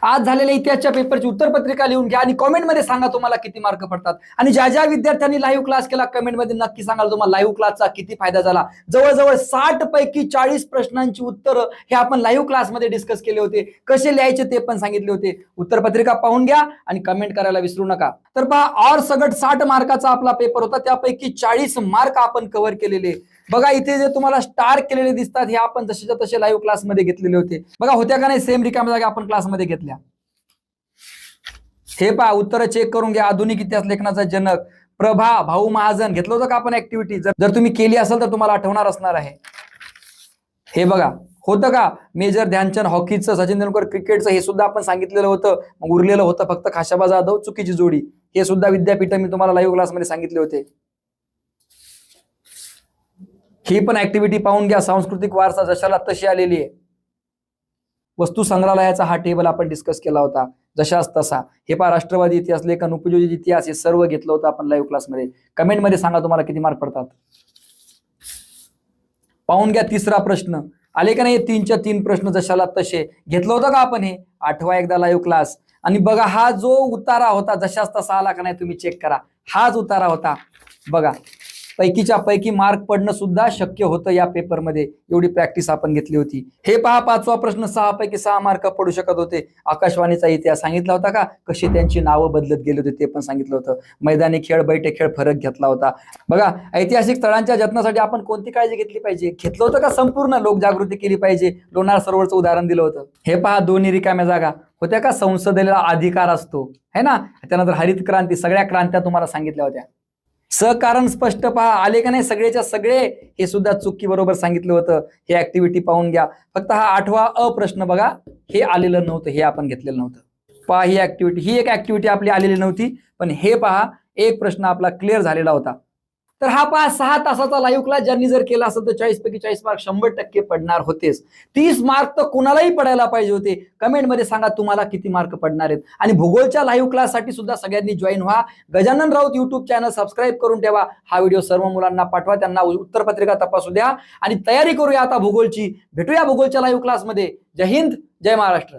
आज झालेल्या इतिहासच्या पेपरची उत्तरपत्रिका लिहून घ्या आणि कमेंटमध्ये सांगा तुम्हाला किती मार्क पडतात। आणि ज्या ज्या विद्यार्थ्यांनी लाईव्ह क्लास केला कमेंटमध्ये नक्की सांगाल तुम्हाला लाईव्ह क्लासचा किती फायदा झाला। जवळजवळ 60 पैकी 40 प्रश्नांची उत्तरं हे आपण लाईव्ह क्लासमध्ये डिस्कस केले होते। कसे लिहायचे ते पण सांगितले होते। उत्तरपत्रिका पाहून घ्या आणि कमेंट करायला विसरू नका। तर पहा और सगट 60 मार्काचा आपला पेपर होता, त्यापैकी 40 मार्क आपण कव्हर केलेले। बघा इथे जे तुम्हाला स्टार केलेले दिसतात हे आपण जसेच्या तसे लाईव्ह क्लासमध्ये घेतलेले होते। बघा होत्या का नाही सेम रिकाम्या जागा आपण क्लासमध्ये घेतल्या। हे पहा उत्तर चेक करून घ्या। आधुनिक इतिहास लेखनाचा जनक प्रभा भाऊ महाजन घेतलं होतं का आपण ऍक्टिव्हिटी? जर तुम्ही केली असेल तर तुम्हाला आठवणार असणार आहे। हे बघा होतं का मेजर ध्यानचंद हॉकीचं, सचिन तेंडुलकर क्रिकेटचं हे सुद्धा आपण सांगितलेलं होतं। मग उरलेलं होतं फक्त खाशाबा जाधव चुकीची जोडी, हे सुद्धा विद्यापीठ मी तुम्हाला लाईव्ह क्लासमध्ये सांगितले होते। ही पण ऍक्टिव्हिटी पाहून घ्या। सांस्कृतिक वारसा जशाला तशी आलेली आहे। वस्तू संग्रहालयाचा हा टेबल आपण डिस्कस केला होता जशाच तसा। हे पहा राष्ट्रवादी इतिहास लेखन, उपयोजित इतिहास हे सर्व घेतलं होतं आपण लाईव्ह क्लासमध्ये। कमेंटमध्ये सांगा तुम्हाला किती मार्क पडतात। पाहून घ्या तिसरा प्रश्न आले का नाही? 3च्या 3 प्रश्न जशाला तसे घेतलं होतं का आपण? हे आठवा एकदा लाईव्ह क्लास। आणि बघा हा जो उतारा होता जशाच तसा आला का नाही तुम्ही चेक करा, हाच उतारा होता। बघा पैकीच्या पैकी मार्क पडणं सुद्धा शक्य होतं या पेपरमध्ये, एवढी प्रॅक्टिस आपण घेतली होती। हे पहा 5वा प्रश्न 6 पैकी 6 मार्क पडू शकत होते। आकाशवाणीचा इतिहास सांगितला होता का? कशी त्यांची नावं बदलत गेली होती ते पण सांगितलं होतं। मैदानी खेळ बैठे खेळ फरक घेतला होता। बघा ऐतिहासिक स्थळांच्या जतनासाठी आपण कोणती काळजी घेतली पाहिजे घेतलं होतं का? संपूर्ण लोकजागृती केली पाहिजे। लोणार सरोवरचं उदाहरण दिलं होतं। हे पहा दोन्ही रिकाम्या जागा होत्या का? संसदेला अधिकार असतो है ना। त्यानंतर हरित क्रांती, सगळ्या क्रांत्या तुम्हाला सांगितल्या होत्या। सकारण स्पष्ट पहा आले का नाही? सगळेच्या सगळे हे सुद्धा चुकी बरोबर सांगितलं होतं। हे ऍक्टिव्हिटी पाहून घ्या। फक्त हा 8वा अ प्रश्न बघा हे आलेलं नव्हतं, हे आपण घेतलेलं नव्हतं। पहा ही ऍक्टिव्हिटी, ही एक ऍक्टिव्हिटी आपली आलेली नव्हती, पण हे पहा एक प्रश्न आपला क्लिअर झालेला होता। तर हा पहा 6 तासाचा लाईव्ह क्लास ज्यांनी जर केला असेल तर 40 पैकी 40 मार्क 100% पडणार होतेच। 30 मार्क तर कुणालाही पडायला पाहिजे होते। कमेंटमध्ये सांगा तुम्हाला किती मार्क पडणार आहेत। आणि भूगोलच्या लाईव्ह क्लाससाठी सुद्धा सगळ्यांनी जॉईन व्हा। Gajanan Raut YouTube channel subscribe करून ठेवा। हा व्हिडिओ सर्व मुलांना पाठवा, त्यांना उत्तरपत्रिका तपासू द्या आणि तयारी करूया आता भूगोलची। भेटूया भूगोलच्या लाईव्ह क्लासमध्ये। जय हिंद, जय महाराष्ट्र।